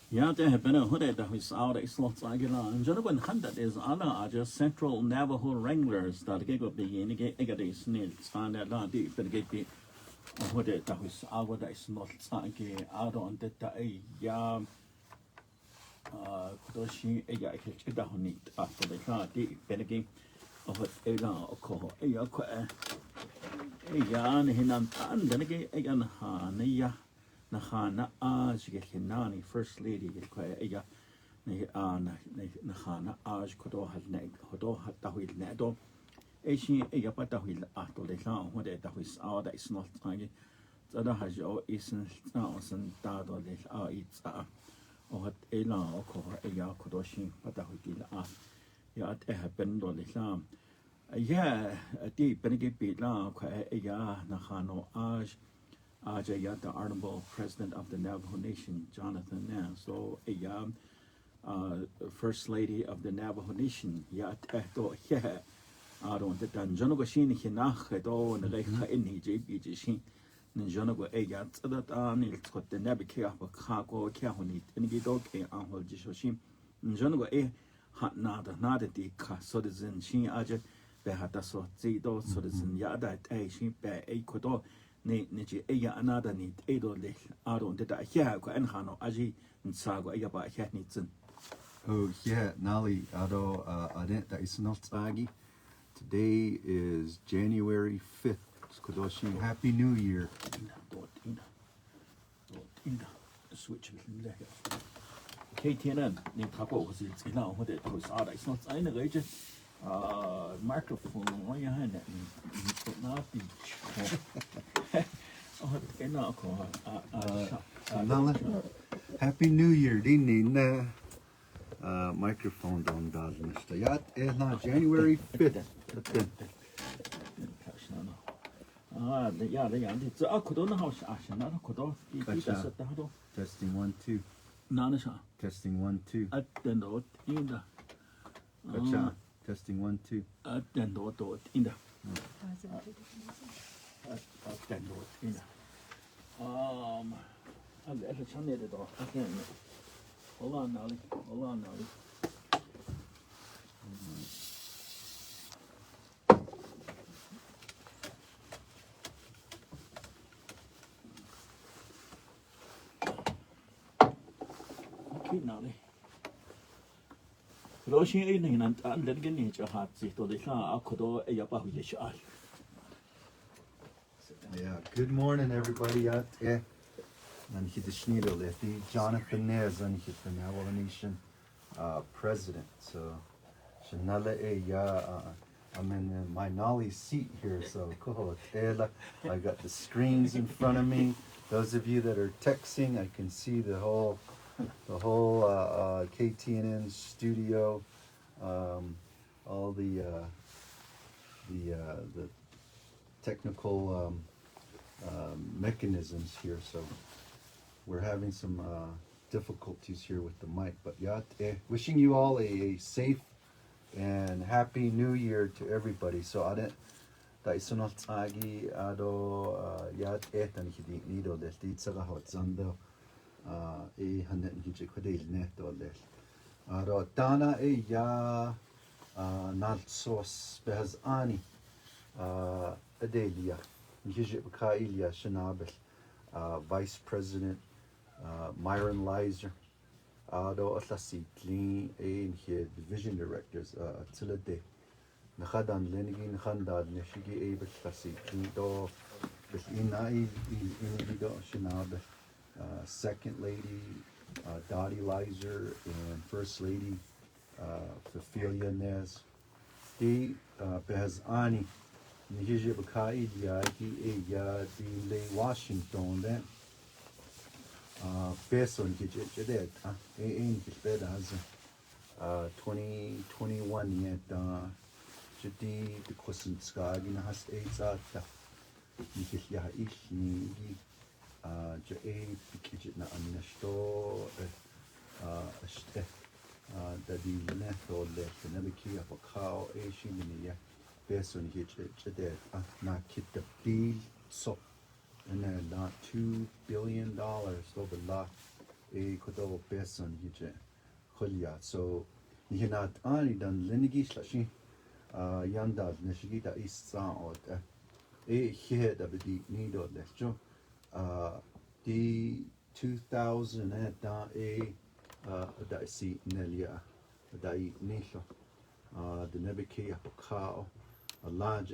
Yeah, they have been a hooded that we saw the slots agila. And Jonathan Hunted is other are just Central Navajo Wranglers that get a big in the Egadies need stand at that deep, but get be a hooded that we saw what I snot sagi out on the day. Yeah, Kudoshi, a Yakidahonit after the car deep, but again, of what Ela or call a Yakwa. A yarn hinam and then again, a yan hania. Nahana aj Hinani, First Lady, Ega, Nahana aj Kodo had neg, Hodo had Dahil Nedo, Ashi Egapatahil after the town, what it was our that is not tiny. The other has your isn't thousand dado de it's or what Ela or call Ega Kodoshi, Patahil Yat happened on the town. Yeah, a deep benefit beat now, Ega Nahano aj. Ajayat, the Honorable President of the Navajo Nation, Jonathan Nance, so First Lady of the Navajo Nation, Yat Eto, yeah, I don't get done. Jonagoshin, Hinach, Edo, and the Lake in Hijib, Ninjonago Ayat, that it's got the Nabika of Kako, Kahonit, and Gidoke, Anhol Jishoshim, Njonago A. Hot nada, nada de ka, so the Zin, Shin Ajat, Behata so Zido, so the Zin Yada, She, Be A. Kodo. Niji aya another need edo le aron dida here go enhano aji nsago aya ba here nitzen. Oh yeah, Nali ado adent that is not agi. Today is January 5th. Kodoshi, Happy New Year. Switch Ktnn ni kako was it's now what it was out. It's not eine Rede. Microphone on your hand not Happy New Year. Din microphone down Mr. Yat is not January 5th. Yeah, they are. It's a Kodona house. Not a Kodo. Testing 1 2. Nanisha. Testing 1 2. At the note in the Testing 1 2. At the note in the at the note in the I'll let it on it off again. Hold on, Nolly. Hold on, Nolly. Okay, Nolly. Roshi evening and let get nature heart see to the Kodo a Yapahu Yashal. Yeah, good morning everybody out there. And he Schneidel, the Jonathan Nez and he's the Navajo Nation president. So I'm in my Nolly seat here, so I got the screens in front of me. Those of you that are texting, I can see the whole Ktnn studio, all the technical mechanisms here. So we're having some difficulties here with the mic, but wishing you all a safe and happy New Year to everybody. So Daisunot agi ado yat etan hidi nido del titsaga hot zando hanet hiji kodil neto del ado dana not sos behaz ani adelia hiji bkailia shanabel Vice President Myron Lizer ado atlasi clean here division directors tilade Nakhadan Lenigi Nakhandad Neshigi Abel Classic Do Inai Inido Shinab Second Lady Dottie Lizer and First Lady Phefelia Nez Di Behazani Nihiji Bakai Yagi Eya Di Le Washington then Beson Hijit Ain Hijbed has 2021 yet Jadi the question skag in has AIDS at Nikya ish ni Pikit na Anashto Ashte Daddy Neto left the Nebiki of a cow Asian in the best on Hitched not kit the bill so and then not $2 billion over lot kodo beson hije khulya so nihinat ani dan lenigi slashi yanda neshigi da isa ot here da bidi nido lecho the 2000 da da si nelia da nisho the nebeke apokao a large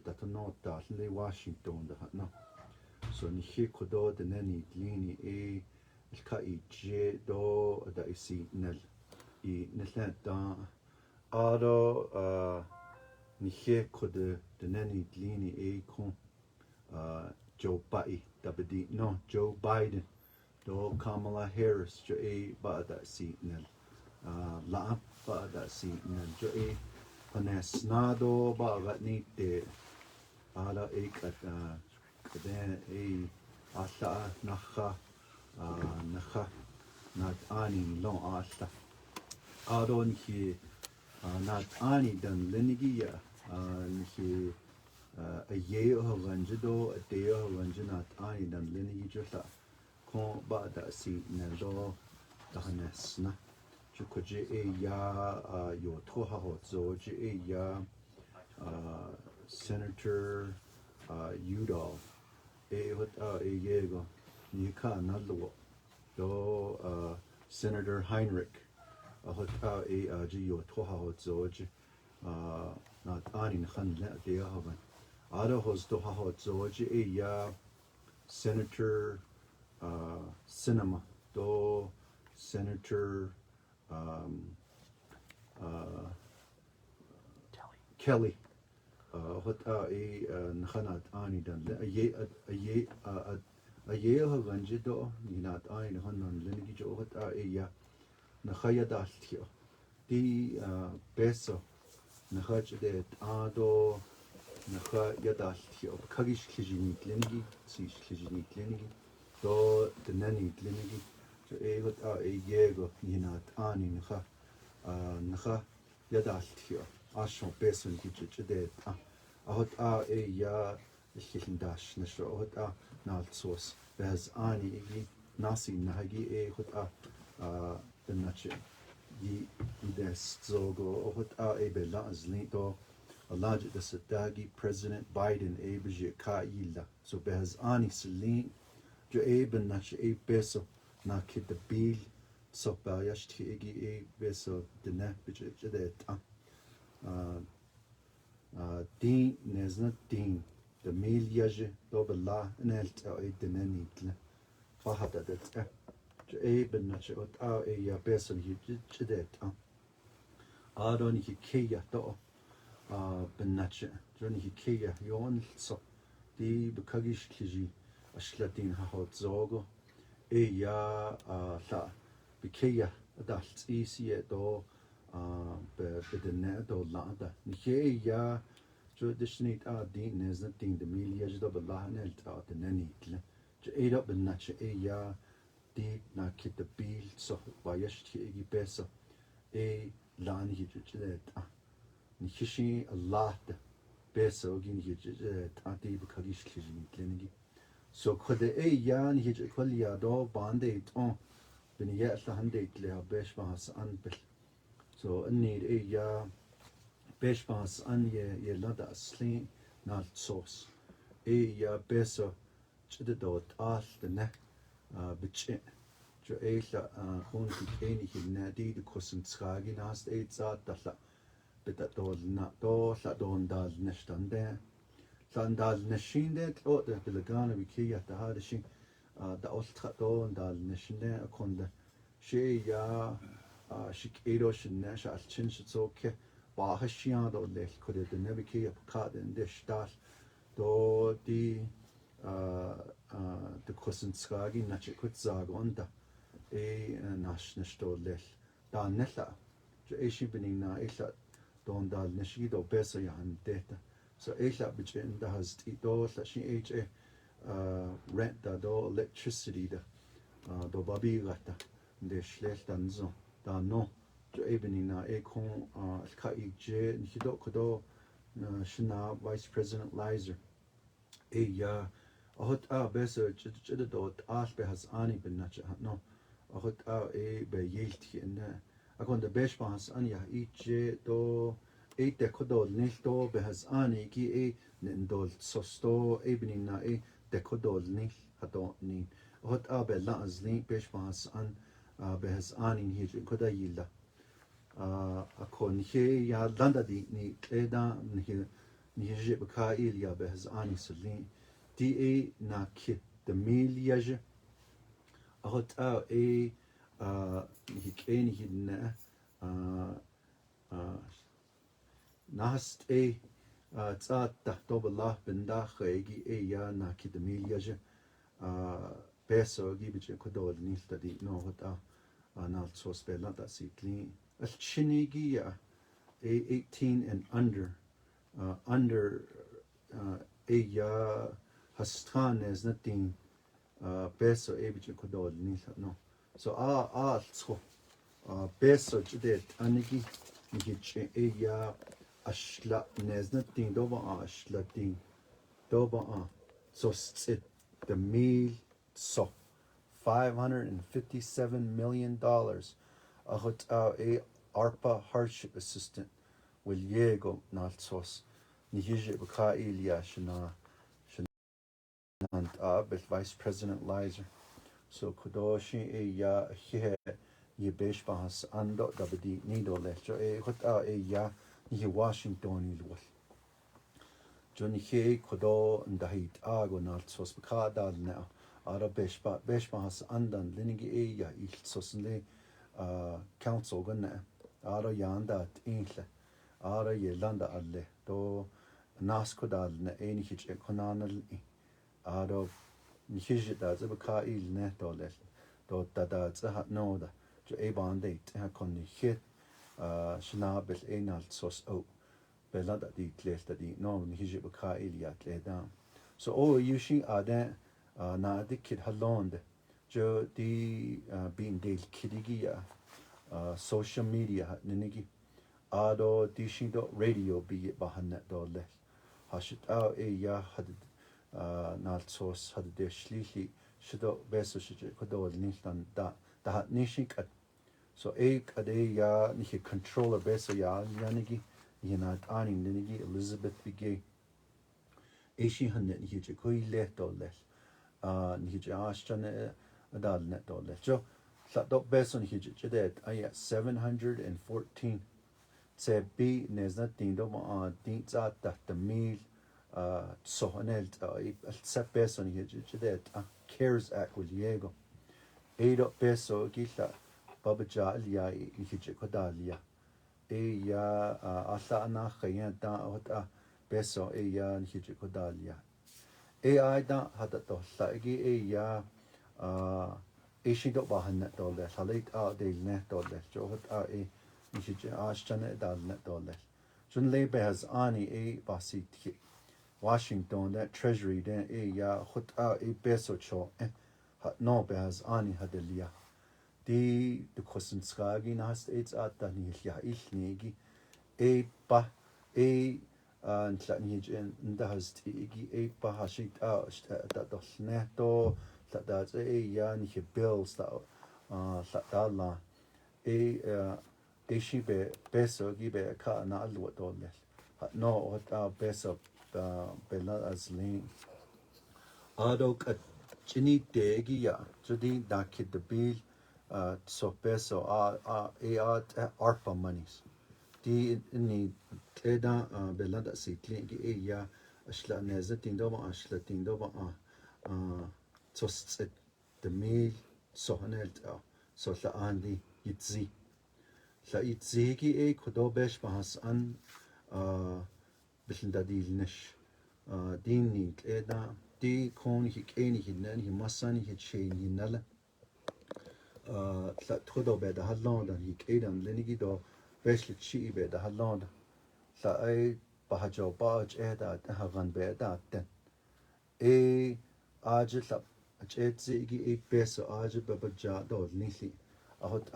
that no da le Washington da no so ni he kodo de neni lini il ka I je do da isi nel I nel da ado ni he kodo de neni lini kon Joe Biden da bedi no Joe Biden do Kamala Harris jo ba da si nel la ba da si nel jo panes nado ba ga ni te ala kat then alla nacha nat ani long alla adon ki nat ani dan lenigia ki a ye o ranjido a de o ranjinat ani dan lenigi jota kon ba da si nelo da nesna chukoje ya yo toha ho zo je ya Senator Udall what yego ni ka nalwo do Senator Heinrich what ji yo toha ho zo je not ani khan le de havan ada hos do ha ho zo je ya Senator Cinema do Senator Kelly what nakhanat ani dan a ye ha ganjido ni nat ani hanan lenigi jo what ya nakhaya daltio di beso nakhaj de ado nakhaya daltio kagish khijini lenigi si khijini lenigi do de nani lenigi so what yego ni nat ani nakha yadaltio ashon beso ni de ahot ya hildash nasho ahot naltsos bez ani nasi nahagi hot the nache yi des zogo ahot bela azlito a large the sadagi President Biden beje ka yilla so bez ani selin jo ben nache beso na kid the bill so ba yashti beso the ne beje de din nezna din de miljaje do bela nelt de nenitle fahada det ben nache ot ya beson hi chidet adon hi keya do ben nache jon hi keya yon so di bekagish kiji ashlatin ha hot zogo ya la bekeya adalt isi do be de ne do lada ni ya traditionally din is not din de milja do bela nelt de nenitle je up ben nache ya di na kit de bil so bayesh ti beso lan hi je ni hishi a lot beso gin hi je di bekagish klini klinigi so khode ya ni hi kolya do bande on bin ya la hande le besh was an so need ya besh was an ye lada sling not sauce ya beso chide do al de ne biche jo la hon ki keni hi na di de kosen tragi nas za da la bit do na do la don dal nestande landal neshinde o de belegana vi kiya da hade shin da ultra do dal neshinde akonde she ya shik edo shin nash al chin shitsoke ba hashian do le kode de nebiki up cut in de stal do di de kosen skagi nache kut sag onda nash nesto le da nella jo shi benin na ila don dal neshi do beso ya han data so ila between the has do la shi rent da do electricity da do babi gata de shlel dan zo da no jo benin na kon ka je ni do kodo shina Vice President Lizer ya ahot beso chid dot be has ani ben nach no ahot be yelti en akon de besh has ani ya iche do te kodol nil do be has ani ki nendol sosto benin na de kodol nil hato ni ahot be la azli besh has an be has ani hi koda yilla akon he ya landa di ni eda ni je bka ilia be has ani sulin di na ki de miliage ahot ni keni hidna nast tsata dobla benda khegi ya na ki de miliage peso gibiche kodol ni stadi no hota na so spela da sitli al chinigi ya 18 and under ya hastan is nothing peso biche kodol ni no so so peso jide anigi ni che ya ashla nes nothing doba ashla ting doba so it the meal so $557 million a ARPA hardship assistant will yego nalsos ni hije baka ilia shana bel vice president lizer so kudoshi ya he ye besh bahas ando dabdi nido lecho ya ni Washington ni lwal Johnny he kodo ndahit ago nalsos baka dal na ara besh bahas andan linigi ya il sosle council gonna ara yanda tinhle ara yelanda alle do naskodal na eni hich ekonanal ara nihije da zebka il ne dole do da za no da jo e bande ha konni hit shnabel enal sos o belada di tlesta di no nihije bka il ya tleda so yushi ada na dikit halonde jo di being del kidigia social media ninigi ado dishindo radio bi bahanna dole hashit ya had nalsos had de shlihi shido beso shije kodol nistan da nishik so ade ya nihi controller beso ya yanigi yana ani ninigi Elizabeth bige eshi hanne nihi je koi le dole nihi je ashtan adal net dole jo Dok beson hijit ayat 714 se bi nezna tindo ma tin za ta mil so hanel se beson hijit cares act will yego edo peso gila babaja alia hijit kodalia ya asa na khaya da hota peso ya hijit kodalia ai da hada to sagi ya ishi do bahan dole halit del ne dole johot nishi ashtan dal ne dole jun le behas ani basit Washington that treasury den ya khut peso cho no behas ani hadelia di de kosten skagi nas it's at da ni ya ich negi ba ntla ni nda has ti ba hashit da dol ne to that ya ni bills that la she be peso gibe ka na alwa dole no peso bela azlin ado ka chini degi ya jodi da kid the bill so peso ARPA monies di ni teda bela da sitli ya ashla neza tindo ba ashla tindo ba so the meal so hanelt so la andi itzi la itzi ki kodo besh bahas an bishin da dilnish din ni eda di kon hi keni hinan hi masani hi chain hi nala la todo be da halonda hi kedan lenigi do besh chi be da halonda la bahajo baj eda hagan be da ten आज Chetsi gi peso aje babaja do nisi ahot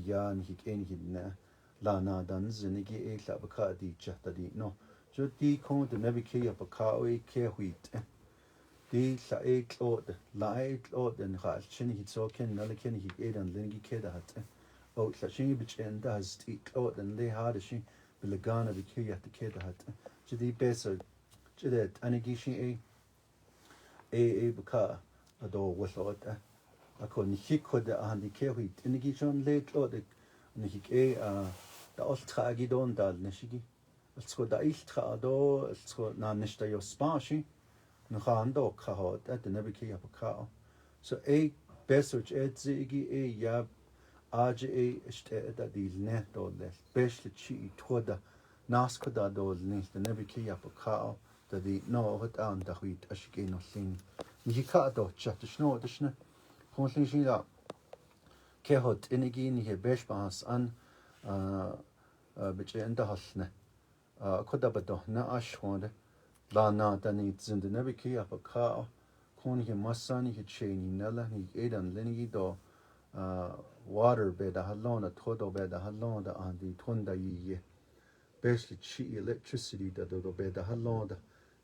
yan hik hidna la na dan zinigi la baka di chata di no jo di kon de nabi ke ya baka ke huit di la eight odd la eight odd and ha chin he so ken nala ken he ate and lingi keda hat oh la chin bich and has ti odd and lay hard she bilagana bi ki at the keda hat di beso jidet anigi shi a buka ado with odd ako ni hiko de handi ke hui anigi jon late odd ni hik da ostra gidon dal nishigi sko da iltra ado sko na nishta yo spashi no hando kahot at the never key up a cow. So a bessuch ziggy yab aje that the net or less, especially chi toda nascoda dol nest the never key up a cow that the no hot on the wheat as she no thing. Nikado chat the snow the schne. Constantly that kehot in again he beshbas an which end the hosne. Kodabado na ashwande. La na da ni zin de nebi ki up a car kon he masani he chain nella he edan lingi do water be da halona todo be da halona and the tunda ye basically chi electricity da do be da halona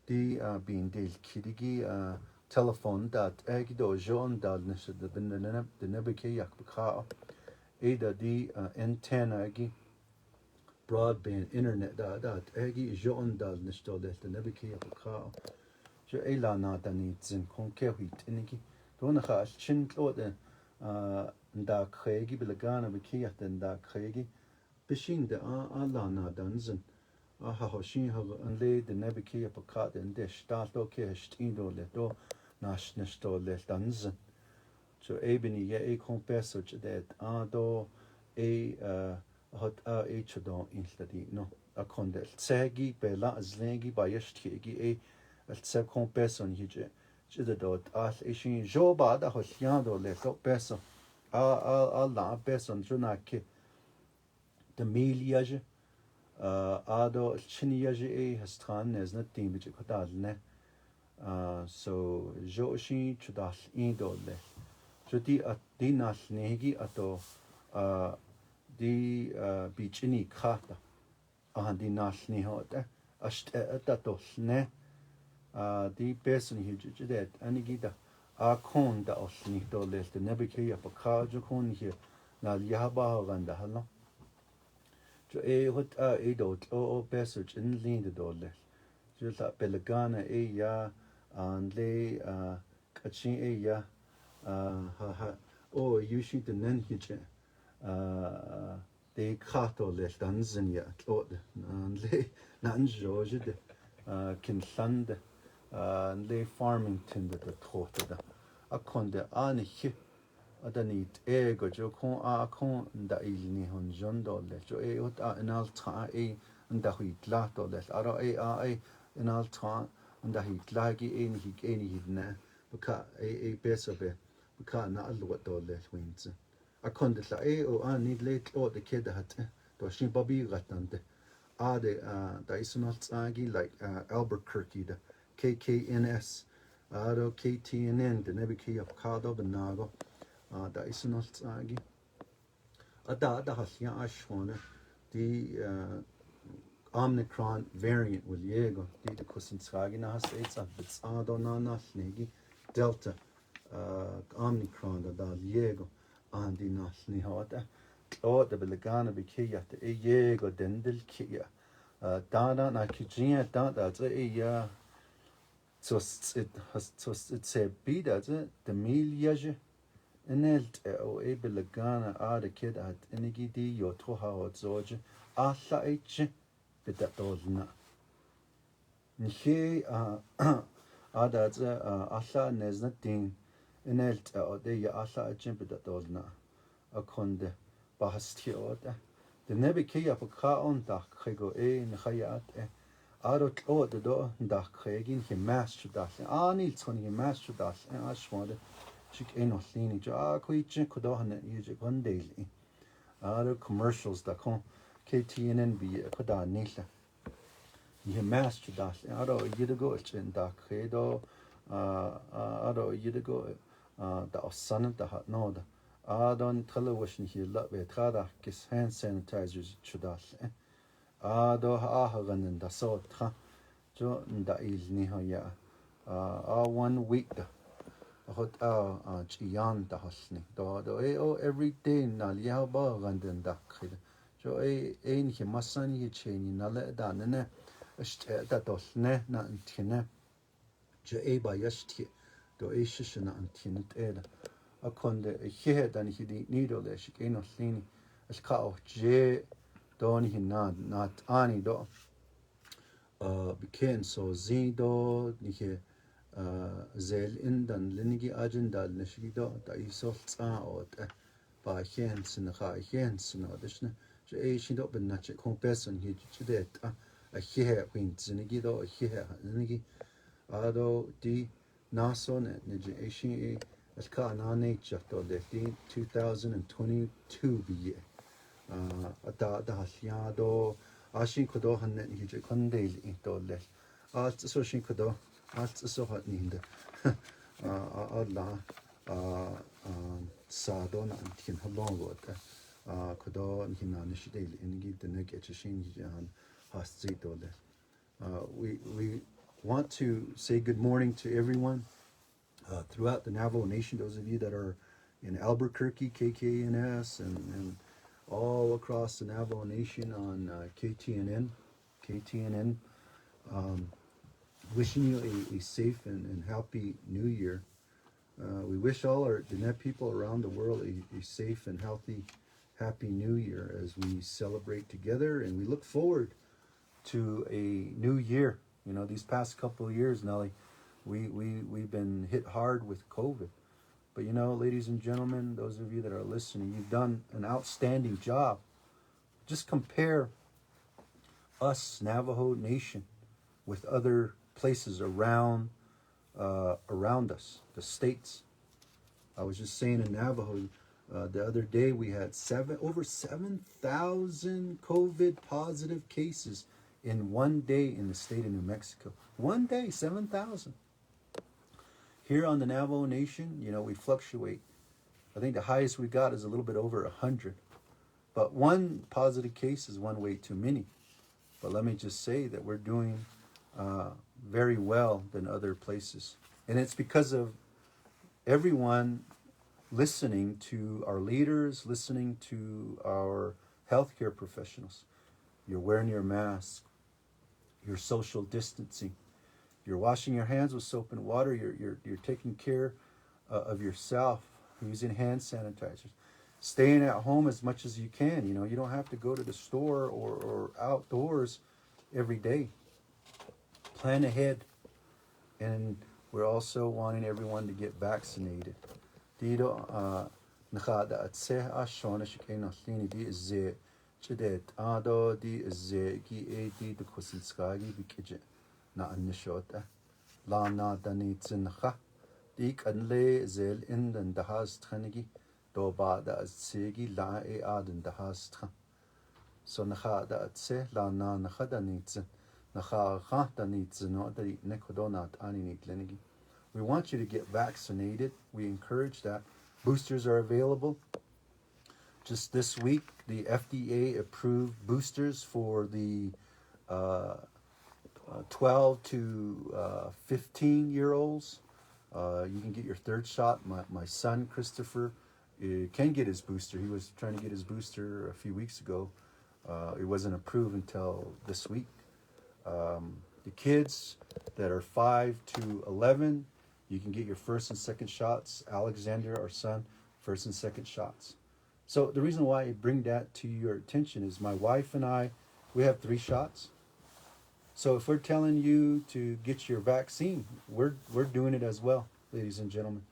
di being del kidigi telephone that egdo jon dal nis de nebi ki yak a car eda di antenna gi broadband internet that egi jon dal nistol the nebi ki up a car jo ela na da ni zin kon ke huit inigi don ha chin klo de da khegi bilagana bi ki at da khegi bishin de la na dan zin ha ho shin ha an le de nebi ki up a car den de sta do ke stin do le do nas nistol le dan zin so ebeni ye kon peso de do hot don instadi no a kondel tsegi bela zlengi bayeshtigi al tse kon person hije chide dot al ishin joba da hoshiando le so person la person junake de miliage ado chiniage hastran nes na timbe kodal ne so joshi chudal indole jodi at dinal negi ato di bichini khata di nashni hot asht tatos ne di person hije det anigida a kon da osni to les de nebiki ya pa jo kon hier na yaba ganda halno jo hot dot o passage in linde dole jo la belgana ya an le kachin ya ha o yushi de nen hije de kato le danzen ya tlod le nan joje de kinland le farmington de tota da akonde aniche adanit ego jo kon kon da ilni hon jondo le jo ot en altra nda hui glato le aro en altra nda hi glagi eni hidne baka besobe baka na alwat do le winze a konde la o need late o de kid hat do shin babi gatande de da isunal tsagi like Albuquerque the KKNS do Ktnn de nebiki of kado benago da isunal tsagi da hasya ashwana di Omicron variant will yego di de kusin tsagi na has it's a bits do na negi Delta Omicron da yego andi nasni hota o de belegana bi kiya te yego dendel kiya da na kijia da ya sos it se bida de miliage enelt o belegana de kid at enigi di yo to ha zoje alla eche bida dolna nche da alla nezna ding enelt o de ya alla eche bida dolna a konde bahasti oda de nebiki ya pa on da khego na khayat arot o de do da khegin he master da ani tsoni master da ashmode chik enoslini ja kuiche kodohne yuje gondeli aro commercials da kon Ktnn bi koda nila he master da aro yidago chen da credo aro yidago da osana da no da Adon television hier la vetrada kis hand sanitizers chudal ado hahagan da sotra jo da ilni hoya 1 week da hot chiyan da hasni do every day na liya ba ganden da khida so ein hi masan hi cheni na le da ne da ne na antine jo ba yashti do shishna antine eda akonde he dan hi di nido le shikeno lini ashka o je don hi na ani do beken so zido ni zel in dan linigi agenda nishido da isol tsa o ba hen sin kha hen sin o dishna je shido ben na che kompeson hi chide a he win zinigi do he linigi ado di nason ne je shi as ka na nature to de 2022 bi ata da hasya do ashin kodo han ne hi je kondeil in to le so shin kodo so hat ninde alla sa do na tin halong go ta kodo ni na ni shidel in gi de ne get shin jan has zi do le we want to say good morning to everyone throughout the Navajo Nation, those of you that are in Albuquerque, KKNS, and all across the Navajo Nation on Ktnn, wishing you a safe and happy New Year. We wish all our Diné people around the world a safe and healthy, happy New Year as we celebrate together, and we look forward to a new year. You know, these past couple of years, Nelly, we've been hit hard with COVID. But you know, ladies and gentlemen, those of you that are listening, you've done an outstanding job. Just compare us, Navajo Nation, with other places around us, the states. I was just saying in Navajo the other day we had over 7,000 COVID positive cases in one day in the state of New Mexico. One day, 7,000. Here on the Navajo Nation, you know, we fluctuate. I think the highest we got is a little bit over 100. But one positive case is one way too many. But let me just say that we're doing very well than other places. And it's because of everyone listening to our leaders, listening to our healthcare professionals. You're wearing your mask. You're social distancing. You're washing your hands with soap and water. You're taking care of yourself, using hand sanitizers. Staying at home as much as you can. You know, you don't have to go to the store or outdoors every day. Plan ahead. And we're also wanting everyone to get vaccinated. Dido nakhada atse ashona shikeno lini di ze chidet ado di ze gi e di de kosinskagi bikje na annishota la na dani tsinha di kanle zel in den dahas thanigi do ba da segi la e aden dahas than so nakhada atse la na nakhada ni tsin nakha kha dani tsino di nekodonat ani ni tlenigi. We want you to get vaccinated. We encourage that. Boosters are available. Just this week, the FDA approved boosters for the 12 to 15-year-olds. You can get your third shot. My son, Christopher, can get his booster. He was trying to get his booster a few weeks ago. It wasn't approved until this week. The kids that are 5 to 11, you can get your first and second shots. Alexander, our son, first and second shots. So the reason why I bring that to your attention is my wife and I, we have 3 shots. So if we're telling you to get your vaccine, we're doing it as well, ladies and gentlemen.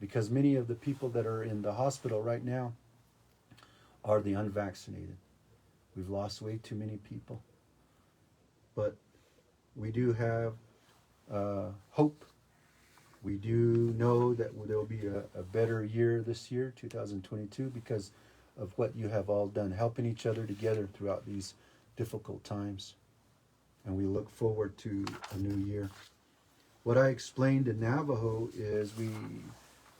Because many of the people that are in the hospital right now are the unvaccinated. We've lost way too many people. But we do have hope. We do know that there will be a better year this year, 2022, because of what you have all done, helping each other together throughout these difficult times. And we look forward to a new year. What I explained in Navajo is we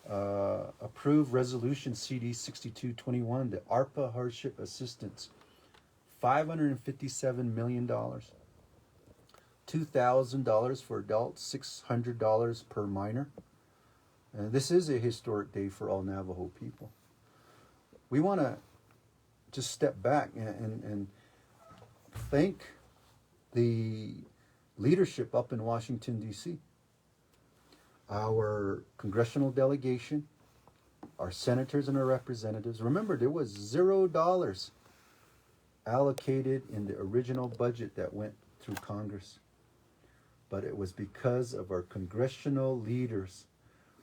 approved Resolution CD 6221, the ARPA Hardship Assistance, $557 million. $2,000 for adults, $600 per minor. And this is a historic day for all Navajo people. We want to just step back and thank the leadership up in Washington, D.C., our congressional delegation, our senators and our representatives. Remember, there was $0 allocated in the original budget that went through Congress. But it was because of our congressional leaders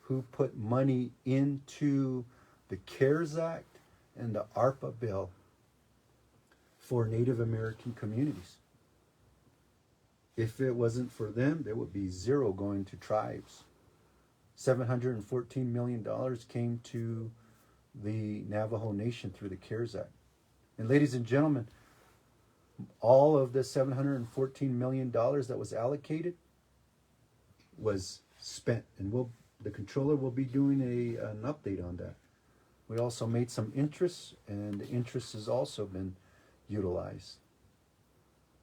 who put money into the CARES Act and the ARPA bill for Native American communities. If it wasn't for them, there would be zero going to tribes. $714 million came to the Navajo Nation through the CARES Act. And ladies and gentlemen, all of the $714 million that was allocated was spent. And the controller will be doing an update on that. We also made some interest, and the interest has also been utilized.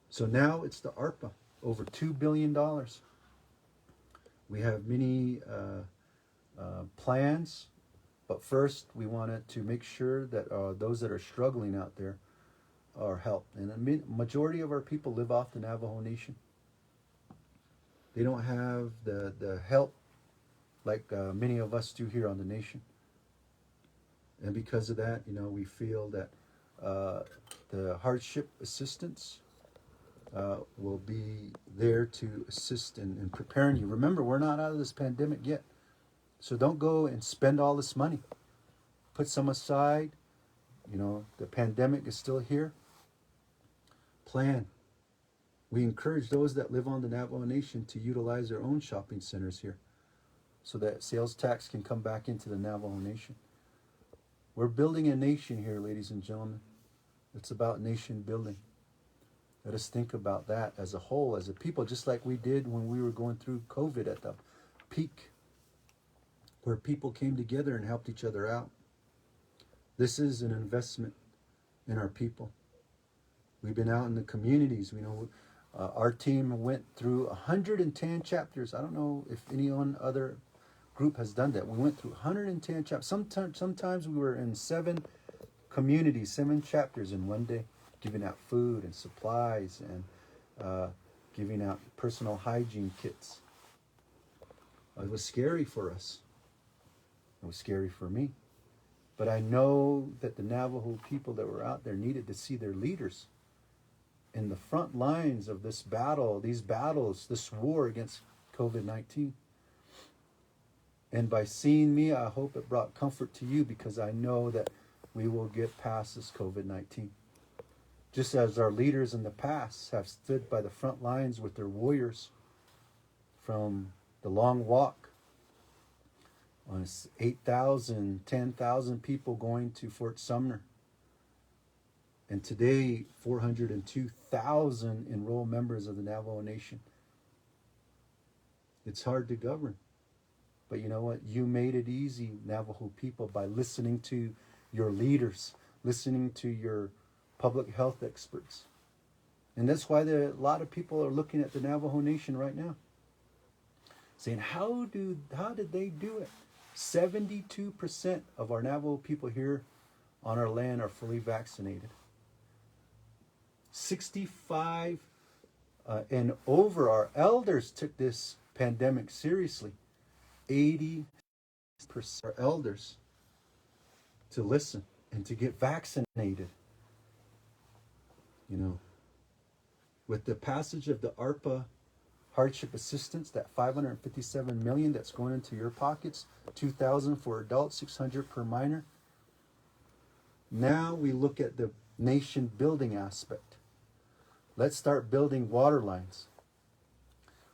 So now it's the ARPA, over $2 billion. We have many plans, but first we wanted to make sure that those that are struggling out there are helped. And a majority of our people live off the Navajo Nation. They don't have the help like many of us do here on the nation. And because of that, we feel that the hardship assistance will be there to assist in preparing you. Remember, we're not out of this pandemic yet. So don't go and spend all this money. Put some aside. The pandemic is still here. Plan. We encourage those that live on the Navajo Nation to utilize their own shopping centers here so that sales tax can come back into the Navajo Nation. We're building a nation here, ladies and gentlemen. It's about nation building. Let us think about that as a whole, as a people, just like we did when we were going through COVID at the peak, where people came together and helped each other out. This is an investment in our people. We've been out in the communities. Our team went through 110 chapters. I don't know if any other group has done that. We went through 110 chapters. Sometimes we were in 7 communities, 7 chapters in one day, giving out food and supplies and giving out personal hygiene kits. It was scary for us. It was scary for me. But I know that the Navajo people that were out there needed to see their leaders in the front lines of this battle, these battles, this war against COVID-19. And by seeing me, I hope it brought comfort to you, because I know that we will get past this COVID-19. Just as our leaders in the past have stood by the front lines with their warriors from the long walk, 8,000, 10,000 people going to Fort Sumner. And today, 402,000 enrolled members of the Navajo Nation. It's hard to govern. But you know what? You made it easy, Navajo people, by listening to your leaders, listening to your public health experts. And that's why a lot of people are looking at the Navajo Nation right now, saying, how did they do it? 72% of our Navajo people here on our land are fully vaccinated. 65 and over our elders took this pandemic seriously. 80% are elders to listen and to get vaccinated. With the passage of the ARPA hardship assistance, that $557 million that's going into your pockets, $2,000 for adults, $600 per minor. Now we look at the nation building aspect. Let's start building water lines.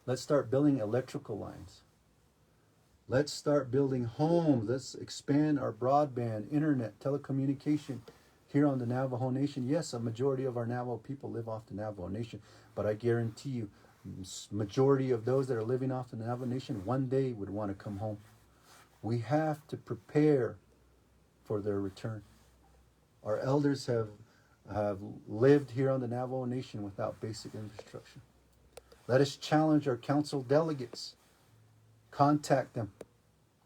Let's start building electrical lines. Let's start building homes. Let's expand our broadband, internet, telecommunication here on the Navajo Nation. Yes, a majority of our Navajo people live off the Navajo Nation, but I guarantee you, majority of those that are living off the Navajo Nation one day would want to come home. We have to prepare for their return. Our elders have lived here on the Navajo Nation without basic infrastructure. Let us challenge our council delegates. Contact them.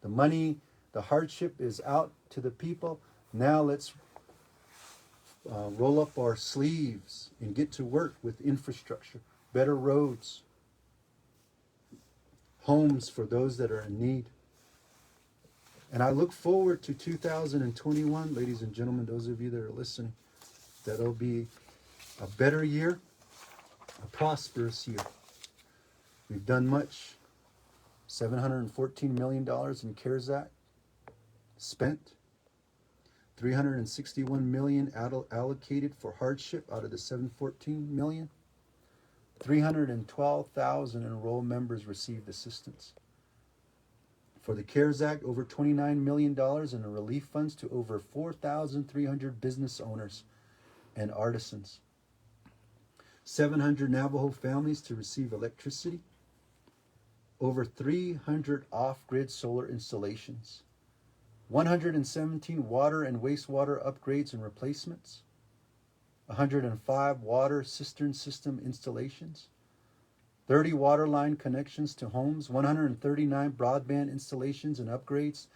The money, the hardship is out to the people. Now let's roll up our sleeves and get to work with infrastructure, better roads, homes for those that are in need. And I look forward to 2021, ladies and gentlemen, those of you that are listening, that it'll be a better year, a prosperous year. We've done much. $714 million in CARES Act spent. $361 million allocated for hardship out of the $714 million. 312,000 enrolled members received assistance. For the CARES Act, over $29 million in the relief funds to over 4,300 business owners and artisans. 700 Navajo families to receive electricity. Over 300 off-grid solar installations. 117 water and wastewater upgrades and replacements. 105 water cistern system installations. 30 water line connections to homes, 139 broadband installations and upgrades.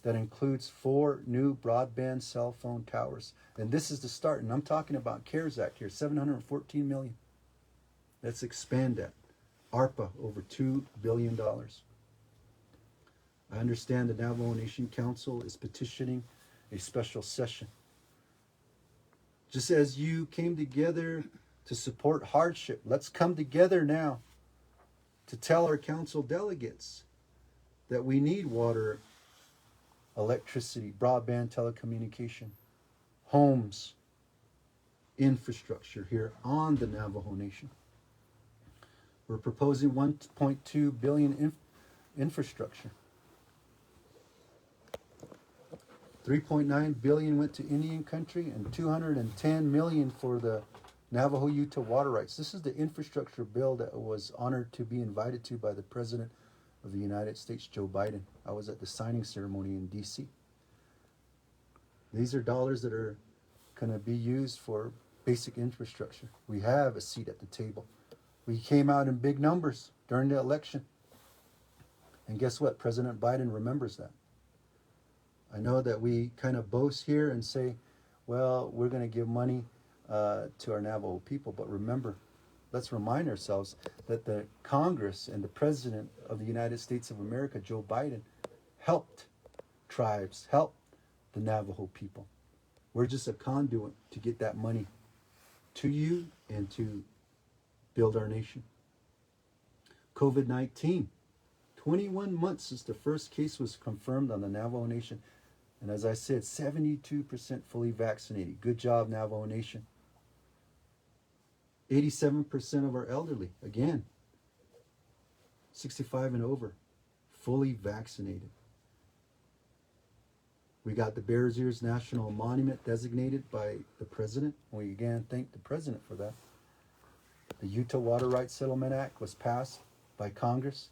That includes 4 new broadband cell phone towers. And this is the start. And I'm talking about CARES Act here, $714 million. Let's expand that. ARPA, over $2 billion. I understand the Navajo Nation Council is petitioning a special session. Just as you came together to support hardship, let's come together now to tell our council delegates that we need water, electricity, broadband telecommunication, homes, infrastructure here on the Navajo Nation. We're proposing $1.2 billion infrastructure. $3.9 billion went to Indian country and $210 million for the Navajo Utah water rights. This is the infrastructure bill that was honored to be invited to by the President of the United States, Joe Biden. I was at the signing ceremony in D.C. These are dollars that are going to be used for basic infrastructure. We have a seat at the table. We came out in big numbers during the election. And guess what? President Biden remembers that. I know that we kind of boast here and say, well, we're going to give money to our Navajo people. But remember, let's remind ourselves that the Congress and the President of the United States of America, Joe Biden, helped tribes, helped the Navajo people. We're just a conduit to get that money to you and to build our nation. COVID-19, 21 months since the first case was confirmed on the Navajo Nation. And as I said, 72% fully vaccinated. Good job, Navajo Nation. 87% of our elderly, again, 65 and over, fully vaccinated. We got the Bears Ears National Monument designated by the President. We again thank the President for that. The Utah Water Rights Settlement Act was passed by Congress.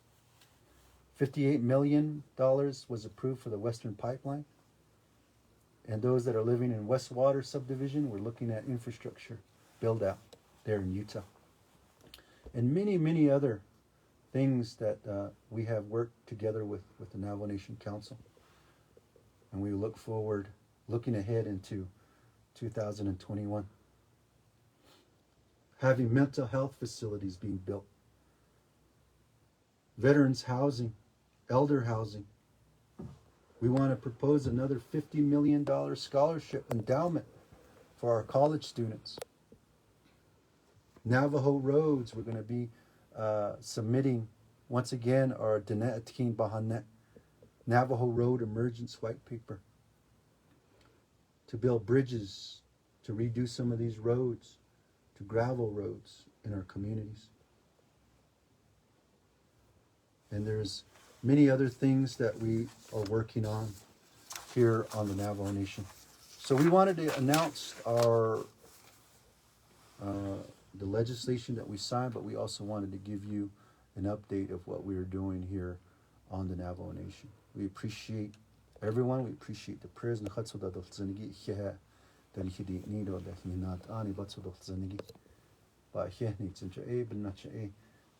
$58 million was approved for the Western Pipeline. And those that are living in Westwater subdivision, we're looking at infrastructure build out there in Utah. And many, many other things that we have worked together with the Navajo Nation Council. And we look forward, looking ahead into 2021. Having mental health facilities being built. Veterans housing, elder housing. We want to propose another $50 million scholarship endowment for our college students. Navajo roads, we're going to be submitting, once again, our Ktnn Bahanet Navajo Road Emergence White Paper to build bridges, to redo some of these roads, to gravel roads in our communities. And there's many other things that we are working on here on the Navajo Nation. So we wanted to announce our the legislation that we signed, but we also wanted to give you an update of what we are doing here on the Navajo Nation. We appreciate everyone. We appreciate the prayers.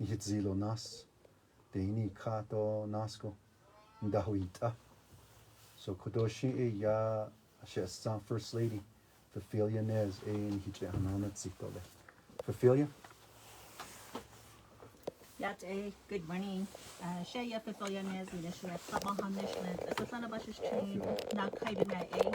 Yitzilo nas. Deini kato nasko. Ndahuita. So Kodoshi e ya Shestan First Lady. Phefelia Nez e Hiche Hanana Tzitole. Phefelia? Good morning. Shaya Phefelia Nez Nishlet Sabahan Nishlet Asasana Bashish Chain Nakaidina A.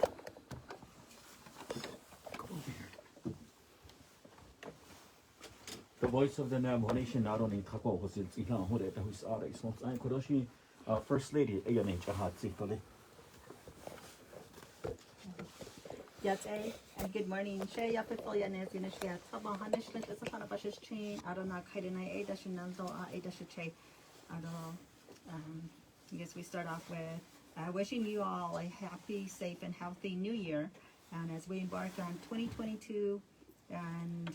The voice of the Navajo Nation not only Tako was in Zilan Hore, the who's out of Swamps and Kodoshi, First Lady, Ayan Jahat Zitole. Good morning. Shaya Phefelia Nez Nishlet Sabahan Nishlet Asasana Bashish Chain Adona Kaidina A Dashinanzo A Dashiche. I guess we start off with wishing you all a happy, safe, and healthy new year. And as we embark on 2022, and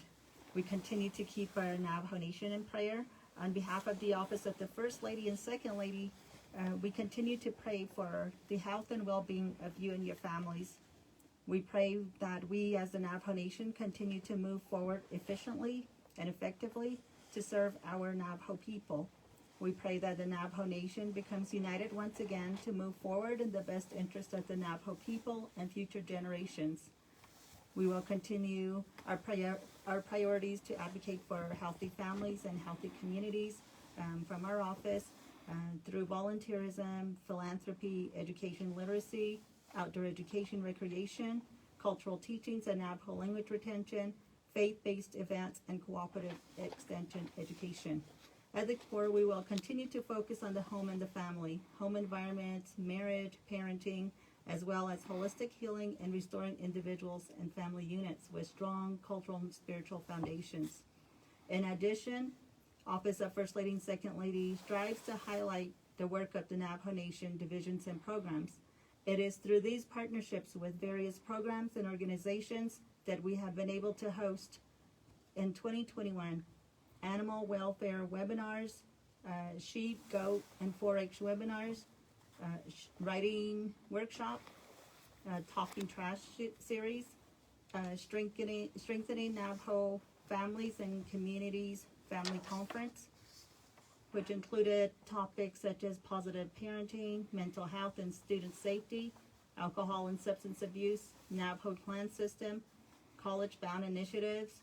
we continue to keep our Navajo Nation in prayer. On behalf of the Office of the First Lady and Second Lady, we continue to pray for the health and well-being of you and your families. We pray that we as the Navajo Nation continue to move forward efficiently and effectively to serve our Navajo people. We pray that the Navajo Nation becomes united once again to move forward in the best interest of the Navajo people and future generations. We will continue our priorities to advocate for healthy families and healthy communities from our office through volunteerism, philanthropy, education literacy, outdoor education recreation, cultural teachings and Navajo language retention, faith-based events, and cooperative extension education. At the core, we will continue to focus on the home and the family, home environments, marriage, parenting, as well as holistic healing and restoring individuals and family units with strong cultural and spiritual foundations. In addition, Office of First Lady and Second Lady strives to highlight the work of the Navajo Nation divisions and programs. It is through these partnerships with various programs and organizations that we have been able to host in 2021 animal welfare webinars, sheep, goat, and 4-H webinars, writing workshop, talking trash series, strengthening Navajo families and communities family conference, which included topics such as positive parenting, mental health and student safety, alcohol and substance abuse, Navajo clan system, college-bound initiatives,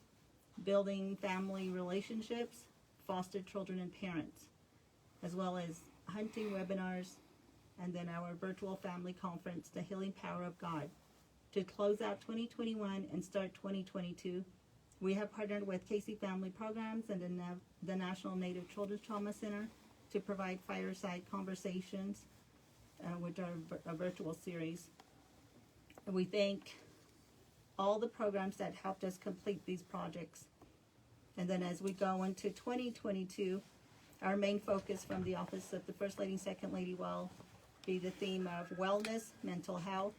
building family relationships, foster children and parents, as well as hunting webinars, and then our virtual family conference, The Healing Power of God. To close out 2021 and start 2022, we have partnered with Casey Family Programs and the National Native Children's Trauma Center to provide fireside conversations, which are a virtual series. And we thank all the programs that helped us complete these projects. And then as we go into 2022, our main focus from the Office of the First Lady and Second Lady will be the theme of wellness, mental health,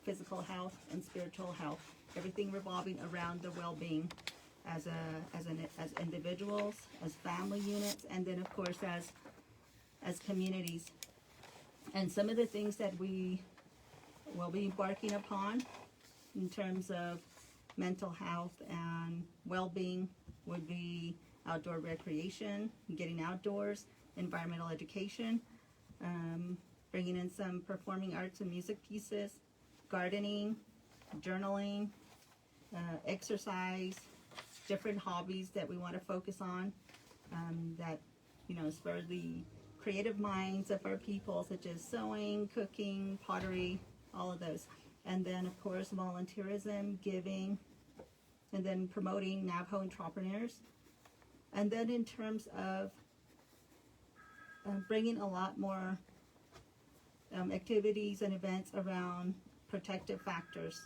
physical health, and spiritual health. Everything revolving around the well-being as individuals, as family units, and then of course as communities. And some of the things that we will be embarking upon in terms of mental health and well-being would be outdoor recreation, getting outdoors, environmental education, bringing in some performing arts and music pieces, gardening, journaling, exercise, different hobbies that we want to focus on that, spur the creative minds of our people, such as sewing, cooking, pottery, all of those. And then, of course, volunteerism, giving, and then promoting Navajo entrepreneurs. And then in terms of bringing a lot more activities and events around protective factors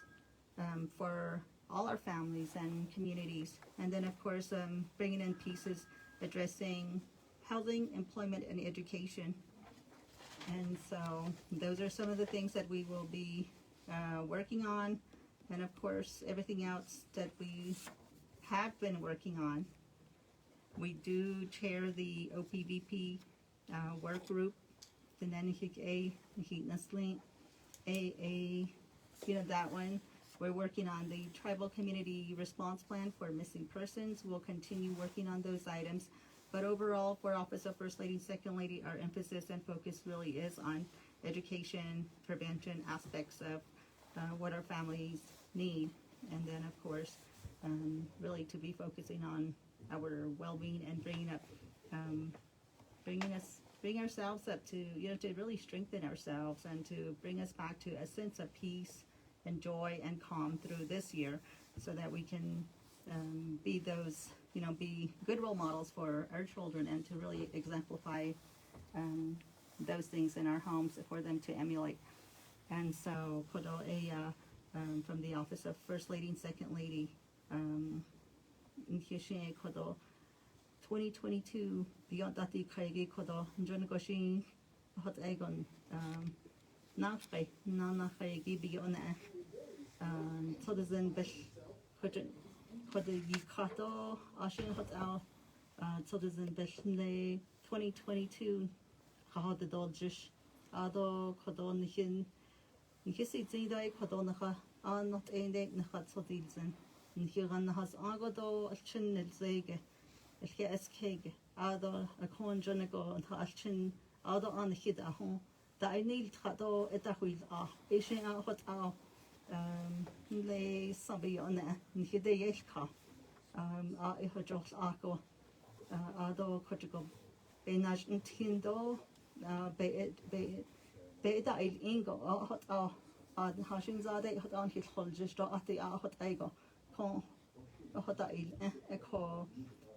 for all our families and communities. And then, of course, bringing in pieces addressing housing, employment, and education. And so those are some of the things that we will be working on. And, of course, everything else that we have been working on. We do chair the OPVP work group, the Nanihik AA, that one. We're working on the tribal community response plan for missing persons. We'll continue working on those items. But overall, for Office of First Lady, Second Lady, our emphasis and focus really is on education, prevention aspects of what our families need. And then, of course, really to be focusing on our well-being and bring ourselves up to, to really strengthen ourselves and to bring us back to a sense of peace and joy and calm through this year, so that we can be those, be good role models for our children and to really exemplify those things in our homes for them to emulate. And so, kodo from the Office of First Lady and Second Lady, kodo 2022 beyond that the kaigi kodo njun goshin hot egon nachbe na kaigi beyond so the zen bish kodo yi kato ashin hot out so the zen bish ne 2022 how the dodgish ado kodo nichin nikisi zidai kodo naha not ein day nahat so dilsen nihiran has agodo alchin nilzege Ilke eskege, ado a conjunigo and halchin, ado on hid a home, that I need hado et a wheel Asian hot lay sabi on the hide yelka, ihojos ako, ado kotigo, benaj intindo, be da il ingo, hot hashing zade hot on his hol just at the hot ego, con hot il echo.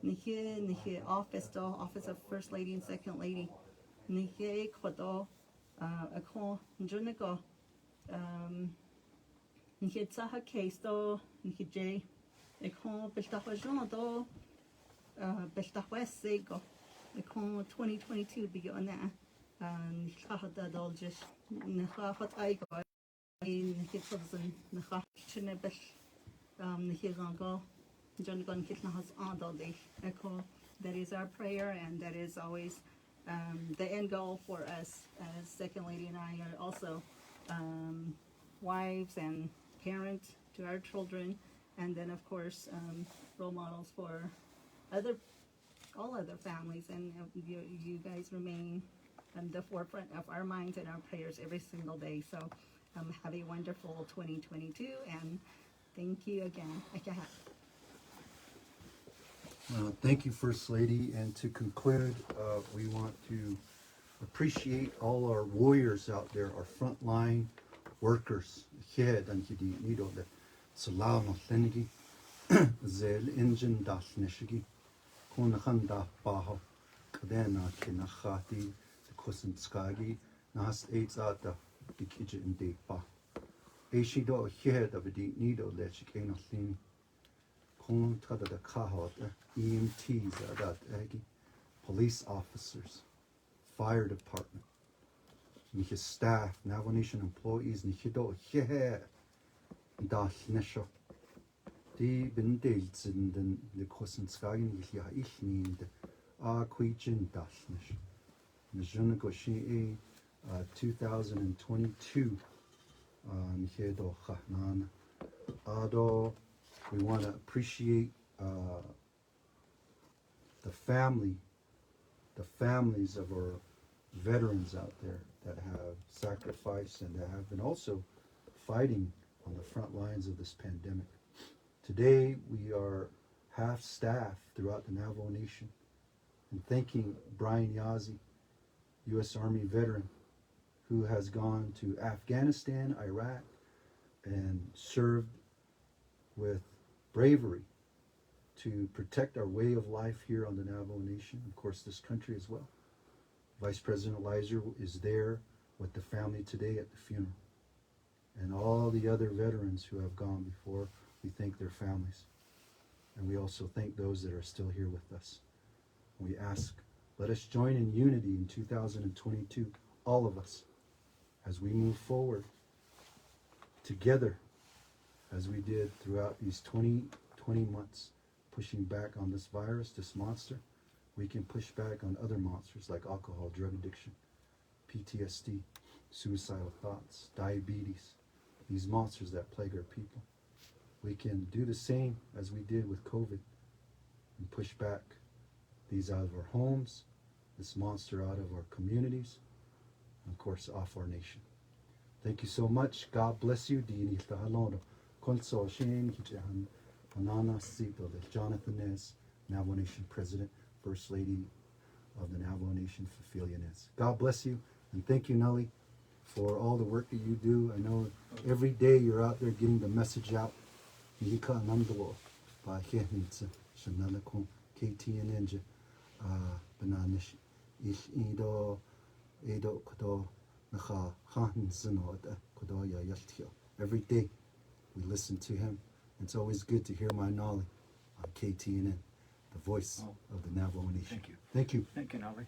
Nihi Office of First Lady and Second Lady. Nihi kodo a ko njunigo nihi tsaha case do nihi J a ko biltahojon do biltahwesego a ko 2022 beyond that nihi da doljish nihi hot aigo nihi tobzen nihi chinebel nihi rango. That is our prayer, and that is always the end goal for us as Second Lady and I are also wives and parents to our children, and then of course role models for all other families, and you guys remain on the forefront of our minds and our prayers every single day. So have a wonderful 2022, and thank you again. Thank you, First Lady. And to conclude, we want to appreciate all our warriors out there, our frontline workers. Here, dan hidi nido le salam athenigi, zel engine das nishigi, konachan da baho, kadena kinachati, the kusin skagi, nas aids out the kitchen in de ba. Eshido here the vidi nido le chikeno thing. Kontra the kahot, EMTs, police officers, fire department, his staff, Navajo Nation employees, Nihido, here, da Nesho. Die Bindels in the Kosenskagen, ich need a Quijin Dashnish. Nijunigoshi 2022, Nihido Hahnan, Ado. We want to appreciate the families of our veterans out there that have sacrificed and that have been also fighting on the front lines of this pandemic. Today, we are half staff throughout the Navajo Nation, and thanking Brian Yazzie, U.S. Army veteran, who has gone to Afghanistan, Iraq, and served with bravery to protect our way of life here on the Navajo Nation, of course this country as well. Vice President Elizer is there with the family today at the funeral. And all the other veterans who have gone before, we thank their families. And we also thank those that are still here with us. We ask, let us join in unity in 2022, all of us, as we move forward together, as we did throughout these 20 months, pushing back on this virus, this monster. We can push back on other monsters like alcohol, drug addiction, PTSD, suicidal thoughts, diabetes, these monsters that plague our people. We can do the same as we did with COVID and push back these out of our homes, this monster out of our communities, and of course off our nation. Thank you so much. God bless you. Dini tahalono. Konso Shane Kijahan Anana Sito, the Jonathan Nez, Navajo Nation President, First Lady of the Navajo Nation, Phefelia Nez. God bless you, and thank you, Nelly, for all the work that you do. I know every day you're out there getting the message out. Yika Nandalo, by Henitsa, Shanalako, Ktnn, Bananish, Ish Edo, Edo Kodo, Naha, Han Zino, Kodoya Yaltio. Every day we listen to him. It's always good to hear my knowledge on Ktnn, the voice of the Navajo Nation. Thank you. Thank you. Thank you, Nolly.